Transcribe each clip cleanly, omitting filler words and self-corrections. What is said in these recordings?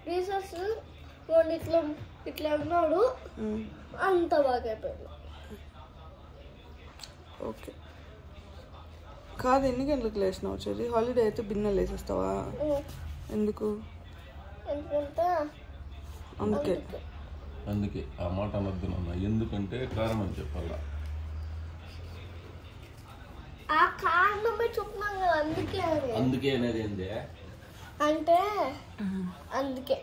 Recess వాడు ఇట్లా ఉన్నాడు, అంత బాగా అయిపోయింది. ఓకే కాదు, ఎన్ని గంటలకు లేచినావు వచ్చేది? హాలిడే అయితే బిన్నెలు వేసేస్తావా? ఎందుకు? ఎందుకంటే అందుకే ఆ మాట అనొద్దునన్నా. ఎందుకంటే కారణం చెప్పాలా? ఆ కారణమే చెప్తున్నాం కదా, అందుకే అనేది ఏంది అంటే అందుకే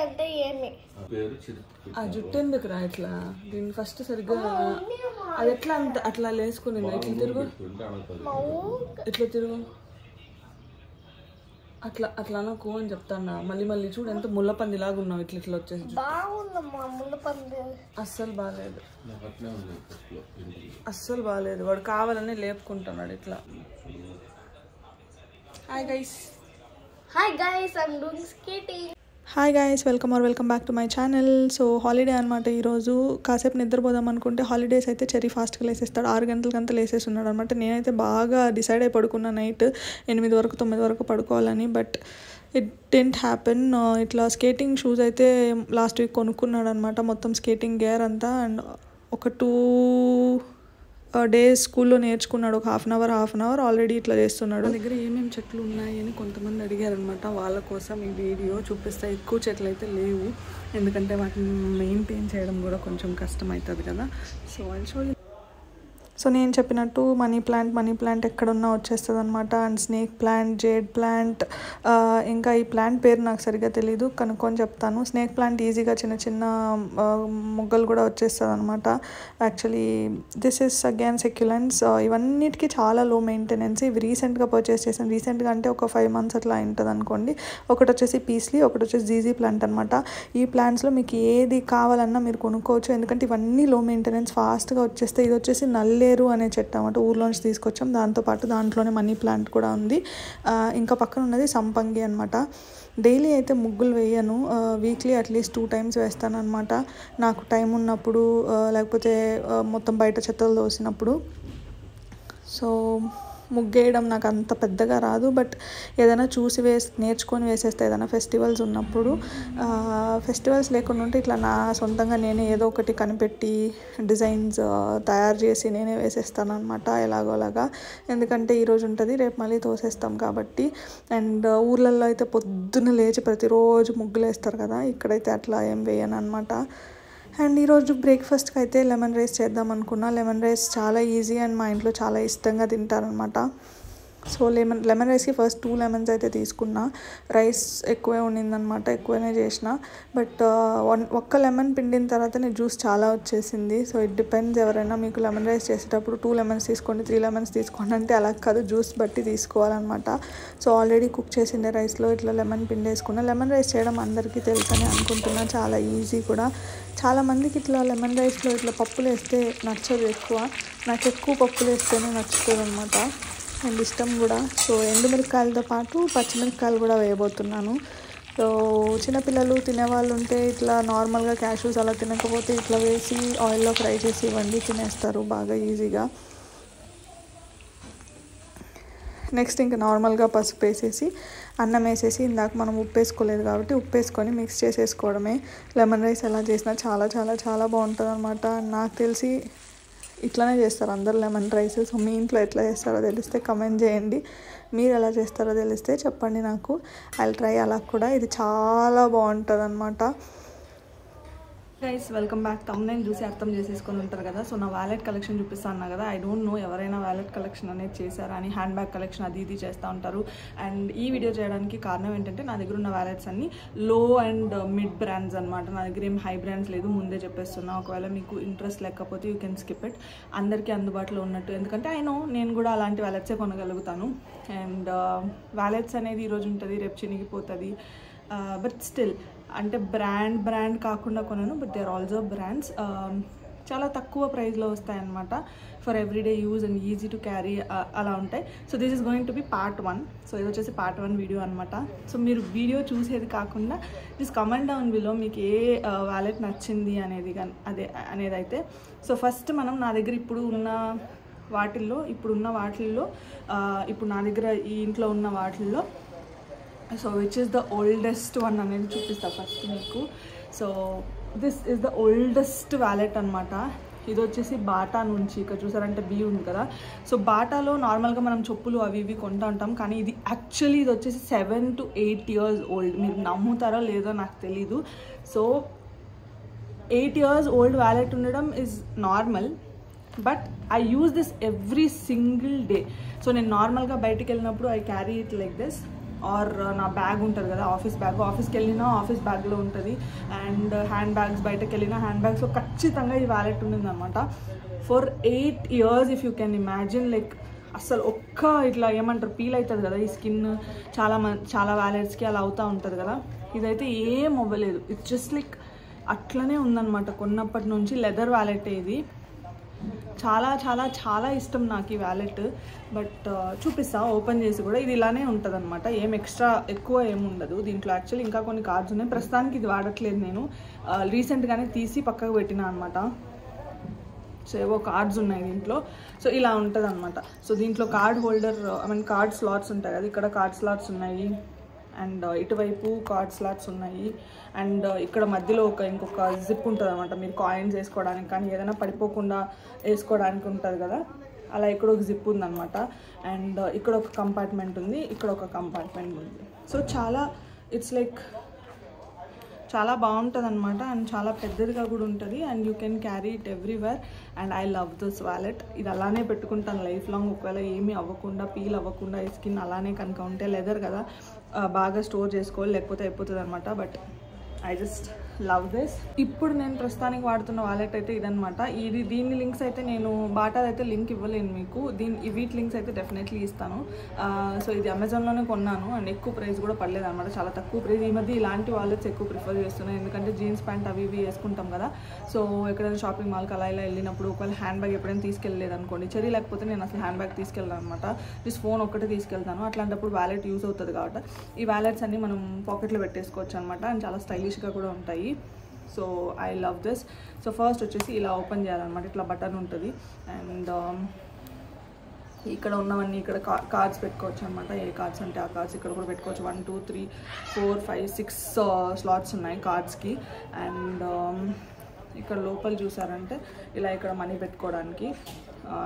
అంటే ఏమి పేరు ఆ జుట్టు ఎందుకు రా ఇట్లా? దీన్ని ఫస్ట్ సరిగ్గా అది ఎట్లా అంత అట్లా లేసుకుని ఇట్లా తిరుగు, ఇట్లా తిరుగు, అట్లా అట్లా అనకు అని చెప్తాను. మళ్ళీ చూడు ఎంత ముళ్ళపంది లాగా ఉన్నావు. ఇట్లా ఇట్లా వచ్చేసి బాగుందమ్మా ముళ్ళపంది. అస్సలు బాగాలేదు. వాడు కావాలని లేపుకుంటున్నాడు ఇట్లా. Hi guys, I'm doing skating. Hi guys, welcome back to my channel. So holiday అనమాట ఈరోజు. కాసేపు నిద్రపోదాం అనుకుంటే హాలిడేస్ అయితే చెరీ ఫాస్ట్గా లేసేస్తాడు. 6 గంటలకంతా లేసేసి ఉన్నాడు అనమాట. నేనైతే బాగా డిసైడ్ అయి పడుకున్నా నైట్ 8 వరకు 9 వరకు పడుకోవాలని. But it didn't happen. ఇట్లా స్కేటింగ్ షూస్ అయితే లాస్ట్ వీక్ కొనుక్కున్నాడు అనమాట, మొత్తం స్కేటింగ్ గేర్ అంతా. అండ్ ఒక 2 డేస్ స్కూల్లో నేర్చుకున్నాడు, ఒక హాఫ్ అన్ అవర్ ఆల్రెడీ ఇట్లా చేస్తున్నాడు. నా దగ్గర ఏమేమి చెట్లు ఉన్నాయని కొంతమంది అడిగారనమాట. వాళ్ళ కోసం ఈ వీడియో చూపిస్తా. ఎక్కువ చెట్లు అయితే లేవు, ఎందుకంటే వాటిని మెయింటైన్ చేయడం కూడా కొంచెం కష్టం అవుతుంది కదా. సో నేను చెప్పినట్టు మనీ ప్లాంట్ ఎక్కడున్నా వచ్చేస్తుంది అనమాట. And snake plant, jade plant, ఇంకా ఈ ప్లాంట్ పేరు నాకు సరిగ్గా తెలీదు, కనుక్కొని చెప్తాను. స్నేక్ ప్లాంట్ ఈజీగా చిన్న మొగ్గలు కూడా వచ్చేస్తుంది అనమాట. Actually this is again succulents. ఇవన్నిటికీ చాలా లో మెయింటెనెన్స్. ఇవి రీసెంట్గా పర్చేస్ చేశాను. రీసెంట్గా అంటే ఒక 5 months అట్లా ఉంటుంది అనుకోండి. ఒకటి వచ్చేసి పీస్లీ, ఒకటి వచ్చేసి జీజీ ప్లాంట్ అనమాట. ఈ ప్లాంట్స్లో మీకు ఏది కావాలన్నా మీరు కొనుక్కోవచ్చు, ఎందుకంటే ఇవన్నీ లో మెయింటెనెన్స్, ఫాస్ట్గా వచ్చేస్తే. ఇది వచ్చేసి నల్లేరు అనే చెట్టు అన్నమాట, ఊర్లోంచి తీసుకొచ్చాం. దాంతోపాటు దాంట్లోనే మనీ ప్లాంట్ కూడా ఉంది. ఇంకా పక్కన ఉన్నది సంపంగి అనమాట. డైలీ అయితే ముగ్గులు వేయను, వీక్లీ అట్లీస్ట్ 2 times వేస్తాను అనమాట. నాకు టైం ఉన్నప్పుడు, లేకపోతే మొత్తం బయట చెత్తలు తోసినప్పుడు. సో ముగ్గేయడం నాకు అంత పెద్దగా రాదు, బట్ ఏదైనా చూసి నేర్చుకొని వేసేస్తే ఏదైనా ఫెస్టివల్స్ ఉన్నప్పుడు. ఫెస్టివల్స్ లేకుండా ఉంటే ఇట్లా నా సొంతంగా నేనే ఏదో ఒకటి కనిపెట్టి డిజైన్స్ తయారు చేసి నేనే వేసేస్తాను అనమాట, ఎలాగోలాగా. ఎందుకంటే ఈరోజు ఉంటుంది, రేపు మళ్ళీ తోసేస్తాం కాబట్టి. అండ్ ఊర్లలో అయితే పొద్దున్న లేచి ప్రతిరోజు ముగ్గులు వేస్తారు కదా, ఇక్కడైతే అట్లా ఏం వేయను అనమాట. అండ్ ఈరోజు బ్రేక్ఫాస్ట్కి అయితే లెమన్ రైస్ చేద్దాం అనుకున్నా. లెమన్ రైస్ చాలా ఈజీ అండ్ మా ఇంట్లో చాలా ఇష్టంగా తింటారనమాట. సో లెమన్ రైస్కి ఫస్ట్ 2 lemons అయితే తీసుకున్నా. రైస్ ఎక్కువే ఉండిందనమాట, ఎక్కువనే చేసిన. బట్ ఒక్క లెమన్ పిండిన తర్వాత జ్యూస్ చాలా వచ్చేసింది. సో ఇట్ డిపెండ్స్, ఎవరైనా మీకు లెమన్ రైస్ చేసేటప్పుడు 2 lemons తీసుకోండి, 3 lemons తీసుకోండి అంటే అలా కాదు, జ్యూస్ బట్టి తీసుకోవాలన్నమాట. సో ఆల్రెడీ కుక్ చేసిండే రైస్లో ఇట్లా లెమన్ పిండి వేసుకున్నా. లెమన్ రైస్ చేయడం అందరికీ తెలుసని అనుకుంటున్నా, చాలా ఈజీ కూడా. చాలామందికి ఇట్లా లెమన్ రైస్లో ఇట్లా పప్పులు వేస్తే నచ్చదు ఎక్కువ. నాకు ఎక్కువ పప్పులు వేస్తేనే నచ్చుతుంది అనమాట, అండ్ ఇష్టం కూడా. సో ఎండుమిరపకాయలతో పాటు పచ్చిమిరపకాయలు కూడా వేయబోతున్నాను. సో చిన్నపిల్లలు తినేవాళ్ళు ఉంటే ఇట్లా నార్మల్గా క్యాష్యూస్ అలా తినకపోతే ఇట్లా వేసి ఆయిల్లో ఫ్రై చేసి ఇవ్వండి, తినేస్తారు బాగా ఈజీగా. నెక్స్ట్ ఇంకా నార్మల్గా పసుపు వేసేసి అన్నం వేసేసి, ఇందాక మనం ఉప్పు వేసుకోలేదు కాబట్టి ఉప్పు వేసుకొని మిక్స్ చేసేసుకోవడమే. లెమన్ రైస్ ఎలా చేసినా చాలా చాలా చాలా బాగుంటుంది అనమాట. నాకు తెలిసి ఇట్లానే చేస్తారు అందరు లెమన్ రైస్. సో మీ ఇంట్లో ఎట్లా చేస్తారో తెలిస్తే కమెంట్ చేయండి. మీరు ఎలా చేస్తారో తెలిస్తే చెప్పండి నాకు, ఐ విల్ ట్రై అలా కూడా. ఇది చాలా బాగుంటుంది అనమాట. Guys welcome back. తమ్నైల్ చూసి అర్థం చేసేసుకొని ఉంటారు కదా. సో నా వ్యాలెట్ కలెక్షన్ చూపిస్తాను కదా. ఐ డోంట్ నో ఎవరైనా వ్యాలెట్ కలెక్షన్ అనేది చేశారా అని. హ్యాండ్ బ్యాగ్ కలెక్షన్ అది ఇది చేస్తూ ఉంటారు. అండ్ ఈ వీడియో చేయడానికి కారణం ఏంటంటే నా దగ్గర ఉన్న వ్యాలెట్స్ అన్ని లో అండ్ మిడ్ బ్రాండ్స్ అనమాట. నా దగ్గర ఏం హై బ్రాండ్స్ లేదు, ముందే చెప్పేస్తున్నా. ఒకవేళ మీకు ఇంట్రెస్ట్ లేకపోతే యూ కెన్ స్కిప్ ఇట్. అందరికీ అందుబాటులో ఉన్నట్టు, ఎందుకంటే నేను కూడా అలాంటి వ్యాలెట్సే కొనగలుగుతాను. అండ్ వ్యాలెట్స్ అనేది ఈరోజు ఉంటుంది, రేపు చినిగిపోతుంది. బట్ స్టిల్ అంటే బ్రాండ్ కాకుండా కొనను, but they are also brands. చాలా తక్కువ ప్రైస్లో వస్తాయన్నమాట. For everyday use and easy to carry అలా ఉంటాయి. So this is going to be part 1. So ఇది వచ్చేసి part 1 వీడియో అనమాట. సో మీరు వీడియో చూసేది కాకుండా జస్ట్ కమెంట్ డౌన్ బిలో మీకు ఏ వ్యాలెట్ నచ్చింది అనేది అయితే. సో ఫస్ట్ మనం నా దగ్గర ఇప్పుడు నా దగ్గర ఈ ఇంట్లో ఉన్న వాటిల్లో so which is the oldest one అనేది చూపిస్తా ఫస్ట్ మీకు. So this is the oldest wallet అనమాట. ఇది వచ్చేసి బాటా నుంచి, ఇక్కడ చూసారంటే బీ ఉంది కదా. సో బాటాలో నార్మల్గా మనం చెప్పులు అవి ఇవి కొంటూ ఉంటాం, కానీ ఇది యాక్చువల్లీ ఇది వచ్చేసి 7 to 8 years ఓల్డ్. మీరు నమ్ముతారో లేదో నాకు తెలీదు. సో 8 years ఓల్డ్ వ్యాలెట్ ఉండడం is normal, but I use this every single day. So నేను నార్మల్గా బయటికి వెళ్ళినప్పుడు I carry it like this, or నా బ్యాగ్ ఉంటుంది కదా, ఆఫీస్ బ్యాగ్, ఆఫీస్కి వెళ్ళినా ఆఫీస్ బ్యాగ్లో ఉంటుంది. అండ్ హ్యాండ్ బ్యాగ్స్, బయటకు వెళ్ళినా హ్యాండ్ బ్యాగ్స్లో ఖచ్చితంగా ఈ వ్యాలెట్ ఉండిందనమాట. For 8 years if you can imagine. Like అసలు ఒక్క ఇట్లా ఏమంటారు పీల్ అవుతుంది కదా ఈ స్కిన్, చాలా వ్యాలెట్స్కి అలా అవుతూ ఉంటుంది కదా. ఇదైతే ఏం అవ్వలేదు, ఇట్స్ జస్ట్ లైక్ అట్లనే ఉందన్నమాట కొన్నప్పటి నుంచి. లెదర్ వ్యాలెట్ ఇది. చాలా చాలా చాలా ఇష్టం నాకు ఈ వ్యాలెట్. బట్ చూపిస్తా ఓపెన్ చేసి కూడా. ఇది ఇలానే ఉంటుంది అనమాట, ఏం ఎక్స్ట్రా ఎక్కువ ఏముండదు దీంట్లో. యాక్చువల్లీ ఇంకా కొన్ని కార్డ్స్ ఉన్నాయి, ప్రస్తుతానికి ఇది వాడట్లేదు నేను. రీసెంట్గానే తీసి పక్కకు పెట్టినా అనమాట. సో ఏవో కార్డ్స్ ఉన్నాయి దీంట్లో. సో ఇలా ఉంటుంది అనమాట. సో దీంట్లో card holder, I mean card slots ఉంటాయి కదా, ఇక్కడ కార్డ్ స్లాట్స్ ఉన్నాయి. అండ్ ఇటువైపు కార్డ్ స్లాట్స్ ఉన్నాయి. అండ్ ఇక్కడ మధ్యలో ఇంకొక జిప్ ఉంటుంది అనమాట, మీరు కాయిన్స్ వేసుకోవడానికి కానీ ఏదైనా పడిపోకుండా వేసుకోవడానికి ఉంటుంది కదా, అలా ఇక్కడ ఒక జిప్ ఉందన్నమాట. అండ్ ఇక్కడ ఒక కంపార్ట్మెంట్ ఉంది, ఇక్కడ ఒక కంపార్ట్మెంట్ ఉంది. సో చాలా ఇట్స్ లైక్ చాలా బాగుంటుంది అనమాట. అండ్ చాలా పెద్దదిగా కూడా ఉంటుంది. And you can carry it everywhere. And I love this wallet. ఇది అలానే పెట్టుకుంటాను లైఫ్ లాంగ్. ఒకవేళ ఏమీ అవ్వకుండా, పీల్ అవ్వకుండా, ఈ స్కిన్ అలానే కనుక ఉంటే, లెదర్ కదా బాగా స్టోర్ చేసుకోవాలి, లేకపోతే అయిపోతుంది అనమాట. But I just love this. ఇప్పుడు నేను ప్రస్తుతానికి వాడుతున్న వాలెట్ అయితే ఇదనమాట. దీని లింక్స్ అయితే నేను బాటాది అయితే లింక్ ఇవ్వలేను మీకు. వీటి లింక్స్ అయితే డెఫినెట్లీ ఇస్తాను. సో ఇది అమెజాన్లోనే కొన్నాను. అండ్ ఎక్కువ ప్రైస్ కూడా పడలేదు అనమాట, చాలా తక్కువ ప్రైస్. ఈ మధ్య ఇలాంటి వాలెట్స్ ఎక్కువ ప్రిఫర్ చేస్తున్నాను, ఎందుకంటే జీన్స్ ప్యాంట్ అవి ఇవి వేసుకుంటాం కదా. సో ఎక్కడైనా షాపింగ్ మాల్కి అలా ఇలా వెళ్ళినప్పుడు ఒకవేళ హ్యాండ్ బ్యాగ్ ఎప్పుడైనా తీసుకెళ్ళలేదు అనుకోండి, చెరీ లేకపోతే నేను అసలు హ్యాండ్ బ్యాగ్ తీసుకెళ్ళాను అనమాట. జస్ట్ ఫోన్ ఒక్కటే తీసుకెళ్తాను. అట్లాంటప్పుడు వ్యాలెట్ యూజ్ అవుతుంది కాబట్టి ఈ వ్యాలెట్స్ అన్ని మనం పాకెట్లో పెట్టేసుకోవచ్చు అనమాట. అండ్ చాలా స్టైలిష్గా కూడా ఉంటాయి. So I love this. So first వచ్చేసి ఇలా ఓపెన్ చేయాలన్నమాట. ఇట్లా బటన్ ఉంటుంది. అండ్ ఇక్కడ ఉన్నవన్నీ ఇక్కడ కార్డ్స్ పెట్టుకోవచ్చు అనమాట. ఏ కార్డ్స్ అంటే ఆ కార్డ్స్ ఇక్కడ కూడా పెట్టుకోవచ్చు. 1 2 3 4 5 6 స్లాట్స్ ఉన్నాయి కార్డ్స్కి. అండ్ ఇక్కడ లోపల చూసారంటే ఇలా ఇక్కడ మనీ పెట్టుకోవడానికి.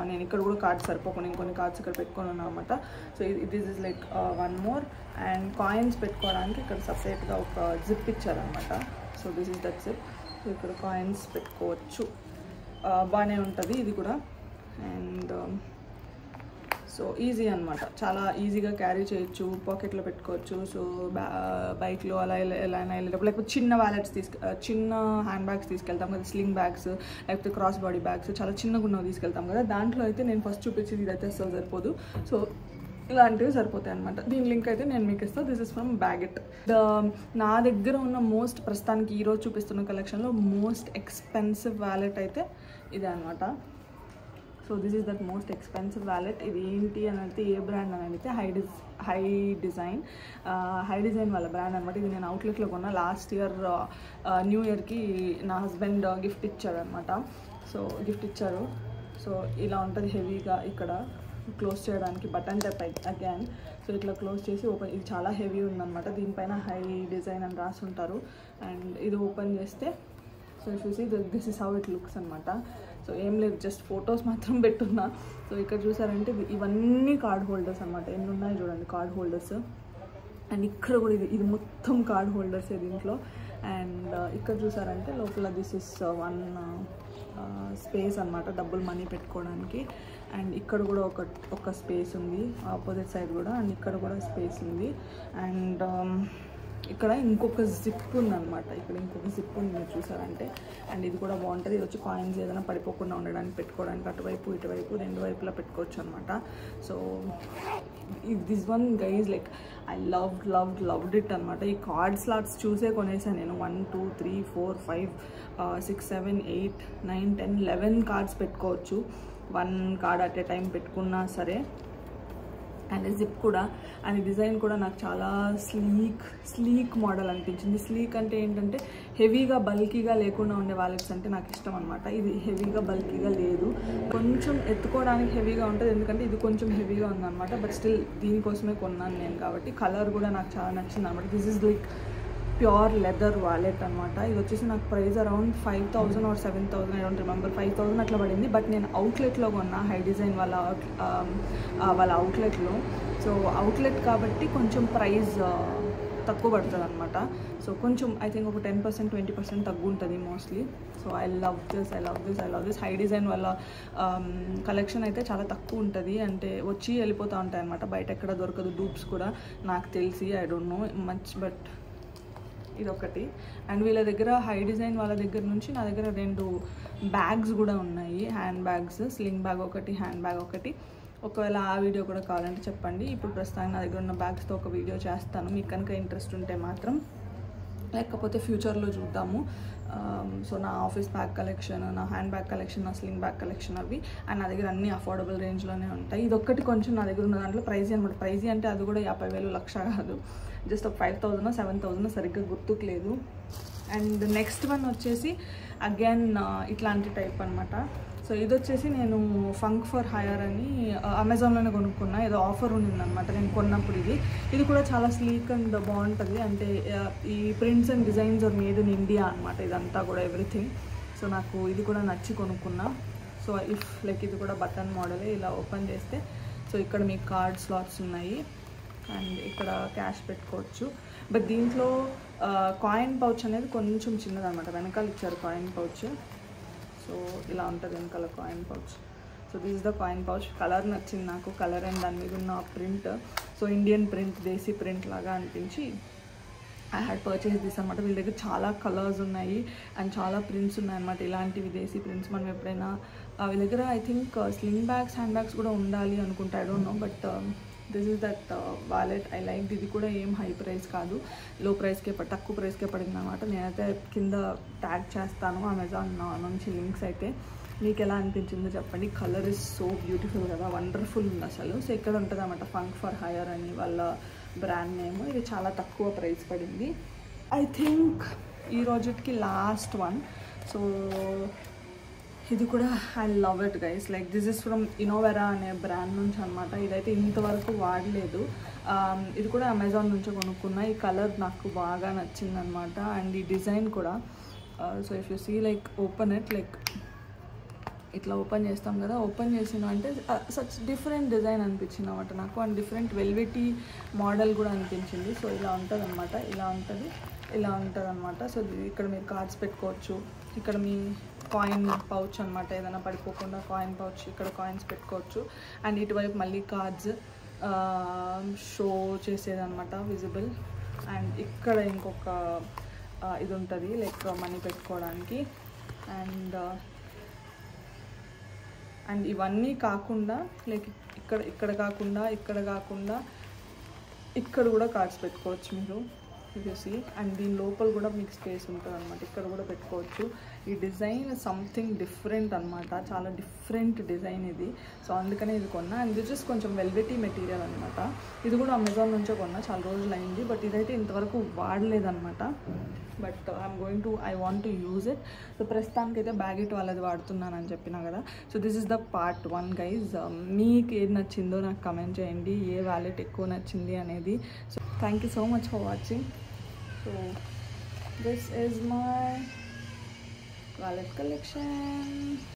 నేను ఇక్కడ కూడా కార్డ్స్ సరిపోకుండా ఇంకొన్ని కార్డ్స్ ఇక్కడ పెట్టుకొని ఉన్నాను అనమాట. So this is like 1 more. And coins పెట్టుకోవడానికి ఇక్కడ సపరేట్గా ఒక జిప్ ఇచ్చారనమాట. So this is that zip. So ఇక్కడ కాయిన్స్ పెట్టుకోవచ్చు, బాగానే ఉంటుంది ఇది కూడా. అండ్ సో ఈజీ అనమాట, చాలా ఈజీగా క్యారీ చేయొచ్చు, పాకెట్లో పెట్టుకోవచ్చు. సో బైక్లో అలా ఎలా అయినా వెళ్ళేటప్పుడు, లేకపోతే చిన్న వ్యాలెట్స్ చిన్న హ్యాండ్ బ్యాగ్స్ తీసుకెళ్తాం కదా, స్లింగ్ బ్యాగ్స్, లేకపోతే క్రాస్ బాడీ బ్యాగ్స్, చాలా చిన్నగా ఉన్నవి తీసుకెళ్తాం కదా. దాంట్లో అయితే నేను ఫస్ట్ చూపించేది ఇదైతే అసలు సరిపోదు. సో ఇలాంటివి సరిపోతాయి అనమాట. దీని లింక్ అయితే నేను మీకు ఇస్తాను. This is from baguette. నా దగ్గర ఉన్న ప్రస్తుతానికి ఈరోజు చూపిస్తున్న కలెక్షన్లో మోస్ట్ ఎక్స్పెన్సివ్ వ్యాలెట్ అయితే ఇదే అనమాట. So this is that most expensive wallet. ఇది ఏంటి అని అయితే ఏ బ్రాండ్ అని అయితే హై డిజైన్ వాళ్ళ బ్రాండ్ అనమాట. ఇది నేను అవుట్లెట్లో కొన్నా లాస్ట్ ఇయర్ న్యూ ఇయర్కి. నా హస్బెండ్ గిఫ్ట్ ఇచ్చాడు అనమాట. సో గిఫ్ట్ ఇచ్చారు. సో ఇలా ఉంటుంది హెవీగా. ఇక్కడ క్లోజ్ చేయడానికి బటన్ టైప్ అగైన్. సో ఇట్లా క్లోజ్ చేసి ఓపెన్. ఇది చాలా హెవీ ఉందన్నమాట. దీనిపైన హై డిజైన్ అని రాసి ఉంటారు. అండ్ ఇది ఓపెన్ చేస్తే సో చూసి this is how it looks అనమాట. సో ఏం లేదు, జస్ట్ ఫొటోస్ మాత్రం పెట్టున్నా. సో ఇక్కడ చూసారంటే ఇవన్నీ కార్డ్ హోల్డర్స్ అనమాట. ఎన్ని ఉన్నాయి చూడండి కార్డ్ హోల్డర్స్. అండ్ ఇక్కడ కూడా ఇది మొత్తం కార్డ్ హోల్డర్సే దీంట్లో. అండ్ ఇక్కడ చూసారంటే లోపల దిస్ ఇస్ 1 స్పేస్ అనమాట, డబ్బులు మనీ పెట్టుకోవడానికి. అండ్ ఇక్కడ కూడా ఒక స్పేస్ ఉంది ఆపోజిట్ సైడ్ కూడా. అండ్ ఇక్కడ కూడా స్పేస్ ఉంది. అండ్ ఇక్కడ ఇంకొక జిప్ ఉందన్నమాట. ఇక్కడ ఇంకొక జిప్ ఉంది మీరు చూసారంటే. అండ్ ఇది కూడా బాగుంటుంది. ఇది వచ్చి కాయిన్స్ ఏదైనా పడిపోకుండా ఉండడానికి పెట్టుకోవడానికి అటువైపు ఇటువైపు రెండు వైపులా పెట్టుకోవచ్చు అనమాట. So this one guys like I loved it అనమాట. ఈ కార్డ్ స్లాట్స్ చూసే కొనేసాను నేను. 1 2 3 4 5 6 7 8 9 10 11 కార్డ్స్ పెట్టుకోవచ్చు. 1 కార్డ్ అట్ ఏ టైం పెట్టుకున్నా సరే. అండ్ జిప్ కూడా, అండ్ డిజైన్ కూడా నాకు చాలా స్లీక్ మోడల్ అనిపించింది. స్లీక్ అంటే ఏంటంటే హెవీగా బల్కీగా లేకుండా ఉండే వాలెట్స్ అంటే నాకు ఇష్టం అనమాట. ఇది హెవీగా బల్కీగా లేదు, కొంచెం ఎత్తుకోవడానికి హెవీగా ఉంటుంది, ఎందుకంటే ఇది కొంచెం హెవీగా ఉందన్నమాట. బట్ స్టిల్ దీనికోసమే కొన్నాను నేను కాబట్టి. కలర్ కూడా నాకు చాలా నచ్చింది అనమాట. This is like pure leather wallet అనమాట. ఇది వచ్చేసి నాకు price around 5,000 or 7,000, I don't remember, 5,000 అట్లా పడింది. బట్ నేను అవుట్లెట్లో కొన్నా, హై డిజైన్ వాళ్ళ అవుట్లెట్లో. సో అవుట్లెట్ కాబట్టి కొంచెం ప్రైస్ తక్కువ పడుతుంది అనమాట. సో కొంచెం ఐ థింక్ ఒక 10% 20% తగ్గు ఉంటుంది mostly. So I love this high design వాళ్ళ కలెక్షన్ అయితే చాలా తక్కువ ఉంటుంది, అంటే వచ్చి వెళ్ళిపోతూ ఉంటాయి అనమాట. బయట ఎక్కడ దొరకదు డూప్స్ కూడా నాకు తెలిసి, I don't know much. But ఇదొకటి. అండ్ వీళ్ళ దగ్గర హై డిజైన్ వాళ్ళ దగ్గర నుంచి నా దగ్గర 2 బ్యాగ్స్ కూడా ఉన్నాయి, హ్యాండ్ బ్యాగ్స్, స్లింగ్ బ్యాగ్ ఒకటి, హ్యాండ్ బ్యాగ్ ఒకటి. ఒకవేళ ఆ వీడియో కూడా కావాలంటే చెప్పండి. ఇప్పుడు ప్రస్తుతానికి నా దగ్గర ఉన్న బ్యాగ్స్తో ఒక వీడియో చేస్తాను, మీకు కనుక ఇంట్రెస్ట్ ఉంటే మాత్రం. లేకపోతే ఫ్యూచర్లో చూద్దాము. సో నా ఆఫీస్ బ్యాగ్ కలెక్షన్, నా హ్యాండ్ బ్యాగ్ కలెక్షన్, నా స్లింగ్ బ్యాగ్ కలెక్షన్ అవి, అండ్ నా దగ్గర అన్ని అఫోర్డబుల్ రేంజ్లోనే ఉంటాయి. ఇదొక్కటి కొంచెం నా దగ్గర ఉన్న దాంట్లో ప్రైజీ అనమాట. ప్రైజీ అంటే అది కూడా 50,000 లక్ష కాదు, జస్ట్ ఒక 5,000 7,000 సరిగ్గా గుర్తుకు లేదు. అండ్ నెక్స్ట్ వన్ వచ్చేసి అగైన్ ఇట్లాంటి టైప్ అనమాట. సో ఇది వచ్చేసి నేను ఫంక్ ఫర్ హైర్ అని అమెజాన్లోనే కొనుక్కున్నా, ఏదో ఆఫర్ ఉండిందనమాట నేను కొన్నప్పుడు. ఇది కూడా చాలా స్లీక్ అండ్ బాగుంటుంది, అంటే ఈ prints and designs are made in India అనమాట, ఇదంతా కూడా ఎవ్రీథింగ్. సో నాకు ఇది కూడా నచ్చి కొనుక్కున్నా. సో ఇఫ్ లైక్ ఇది కూడా బటన్ మోడలే, ఇలా ఓపెన్ చేస్తే సో ఇక్కడ మీకు కార్డ్ స్లాట్స్ ఉన్నాయి, అండ్ ఇక్కడ క్యాష్ పెట్టుకోవచ్చు. బట్ దీంట్లో కాయిన్ పౌచ్ అనేది కొంచెం చిన్నదనమాట, వెనకాల ఇచ్చారు కాయిన్ పౌచ్. సో ఇలా ఉంటుంది వెనకాల coin pouch. So this is the coin pouch. Colour నచ్చింది నాకు, కలర్ అండ్ దాని మీద ఉన్న ప్రింట్. సో ఇండియన్ ప్రింట్, దేశీ ప్రింట్ లాగా అనిపించి ఐ హ్యాడ్ పర్చేస్ దిస్ అనమాట. వీళ్ళ దగ్గర చాలా కలర్స్ ఉన్నాయి అండ్ చాలా ప్రింట్స్ ఉన్నాయన్నమాట, ఇలాంటివి దేశీ ప్రింట్స్. మనం ఎప్పుడైనా వీళ్ళ దగ్గర I think sling bags, hand bags కూడా ఉండాలి అనుకుంటా, I don't know. But this is that wallet, I like. ఇది కూడా ఏం హై ప్రైస్ కాదు, లో ప్రైస్కే తక్కువ ప్రైస్కే పడింది అనమాట. నేనైతే కింద ట్యాగ్ చేస్తాను అమెజాన్ నుంచి లింక్స్ అయితే. మీకు ఎలా అనిపించిందో చెప్పండి. కలర్ ఇస్ సో బ్యూటిఫుల్ కదా, వండర్ఫుల్ ఉంది అసలు. సో ఇక్కడ ఉంటుంది అన్నమాట ఫంక్ ఫర్ హైర్ అని వాళ్ళ బ్రాండ్ నేమ్. ఇది చాలా తక్కువ ప్రైస్ పడింది. ఐ థింక్ ఈ రోజుకి లాస్ట్ వన్. సో ఇది కూడా I love it guys. Like this is from Innovera అనే బ్రాండ్ నుంచి అనమాట. ఇదైతే ఇంతవరకు వాడలేదు, ఇది కూడా అమెజాన్ నుంచి కొనుక్కున్నా. ఈ కలర్ నాకు బాగా నచ్చింది అనమాట, అండ్ ఈ డిజైన్ కూడా. So if you see like open it, like ఇట్లా ఓపెన్ చేస్తాం కదా, ఓపెన్ చేసిన అంటే సచ్ డిఫరెంట్ డిజైన్ అనిపించింది అనమాట నాకు, అండ్ డిఫరెంట్ వెల్వెటీ మోడల్ కూడా అనిపించింది. సో ఇలా ఉంటుంది అనమాట, ఇలా ఉంటుంది అనమాట. సో ఇక్కడ మీరు కార్డ్స్ పెట్టుకోవచ్చు, ఇక్కడ మీ కాయిన్ పౌచ్ అనమాట, ఏదైనా పడిపోకుండా కాయిన్ పౌచ్, ఇక్కడ కాయిన్స్ పెట్టుకోవచ్చు. అండ్ ఇటువైపు మళ్ళీ కార్డ్స్ షో చేసేదన్నమాట, విజిబుల్. అండ్ ఇక్కడ ఇంకొక ఇది ఉంటుంది లైక్ మనీ పెట్టుకోవడానికి. అండ్ ఇవన్నీ కాకుండా లైక్ ఇక్కడ కాకుండా ఇక్కడ కూడా కార్డ్స్ పెట్టుకోవచ్చు మీరు, చూసి. అండ్ దీని లోపల కూడా మీకు స్పేస్ ఉంటుంది అనమాట, ఇక్కడ కూడా పెట్టుకోవచ్చు. ఈ డిజైన్ సంథింగ్ డిఫరెంట్ అనమాట, చాలా డిఫరెంట్ డిజైన్ ఇది. సో అందుకనే ఇది కొన్నా. అండ్ దిస్ ఇస్ కొంచెం వెల్వెటీ మెటీరియల్ అనమాట. ఇది కూడా అమెజాన్ నుంచే కొన్నా, చాలా రోజులు అయింది. బట్ ఇదైతే ఇంతవరకు వాడలేదన్నమాట. But I want to use it. So ప్రస్తుతానికైతే బ్యాగెట్ వాళ్ళది వాడుతున్నానని చెప్పినా కదా. So this is the part 1 guys. మీకు ఏది నచ్చిందో నాకు కమెంట్ చేయండి, ఏ వాలెట్ ఎక్కువ నచ్చింది అనేది. So thank you so much for watching. So this is my wallet collection.